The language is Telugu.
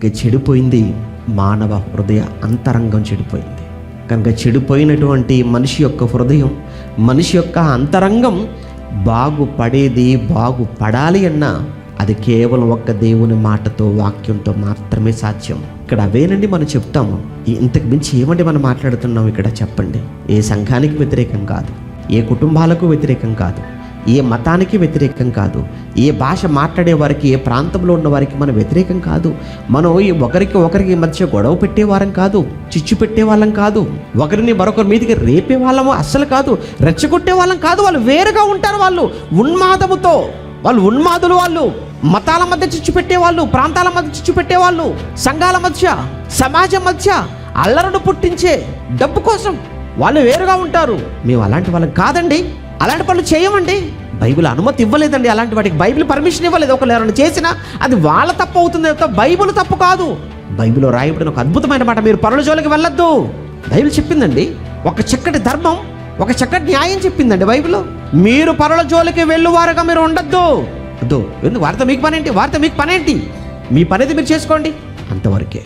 అందుకే చెడిపోయింది మానవ హృదయ అంతరంగం చెడిపోయింది. కనుక చెడిపోయినటువంటి మనిషి యొక్క హృదయం, మనిషి యొక్క అంతరంగం బాగుపడేది, బాగుపడాలి అన్నా అది కేవలం ఒక్క దేవుని మాటతో, వాక్యంతో మాత్రమే సాధ్యం. ఇక్కడ అవేనండి మనం చెప్తాము. ఇంతకు మించి ఏమండి మనం మాట్లాడుతున్నాం ఇక్కడ చెప్పండి? ఏ సంఘానికి వ్యతిరేకం కాదు, ఏ కుటుంబాలకు వ్యతిరేకం కాదు, ఏ మతానికి వ్యతిరేకం కాదు, ఏ భాష మాట్లాడే వారికి, ఏ ప్రాంతంలో ఉన్న వారికి మనం వ్యతిరేకం కాదు. మనం ఒకరికి మధ్య గొడవ పెట్టేవారం కాదు, చిచ్చు పెట్టేవాళ్ళం కాదు, ఒకరిని మరొకరి మీదకి రేపే వాళ్ళము అస్సలు కాదు, రెచ్చగొట్టే వాళ్ళం కాదు. వాళ్ళు వేరుగా ఉంటారు. వాళ్ళు ఉన్మాదముతో, వాళ్ళు ఉన్మాదులు, వాళ్ళు మతాల మధ్య చిచ్చు పెట్టేవాళ్ళు, ప్రాంతాల మధ్య చిచ్చు పెట్టేవాళ్ళు, సంఘాల మధ్య, సమాజం మధ్య అల్లరను పుట్టించే డబ్బు కోసం వాళ్ళు వేరుగా ఉంటారు. మేము అలాంటి వాళ్ళం కాదండి, అలాంటి పనులు చేయమండి. బైబిల్ అనుమతి ఇవ్వలేదండి అలాంటి వాటికి. బైబిల్ పర్మిషన్ ఇవ్వలేదు. ఒకళ్ళు ఎవరైనా చేసినా అది వాళ్ళ తప్పు అవుతుంది తప్ప బైబిల్ తప్పు కాదు. బైబిల్లో రాయబడిన ఒక అద్భుతమైన మాట, మీరు పరుల జోలికి వెళ్ళొద్దు. బైబిల్ చెప్పిందండి ఒక చక్కటి ధర్మం, ఒక చక్కటి న్యాయం చెప్పిందండి బైబిల్. మీరు పరుల జోలికి వెళ్ళువారుగా మీరు ఉండొద్దు. ఎందుకు వారితో మీకు పనేంటి? వారితో మీకు పనేంటి? మీ పనేది మీరు చేసుకోండి, అంతవరకే.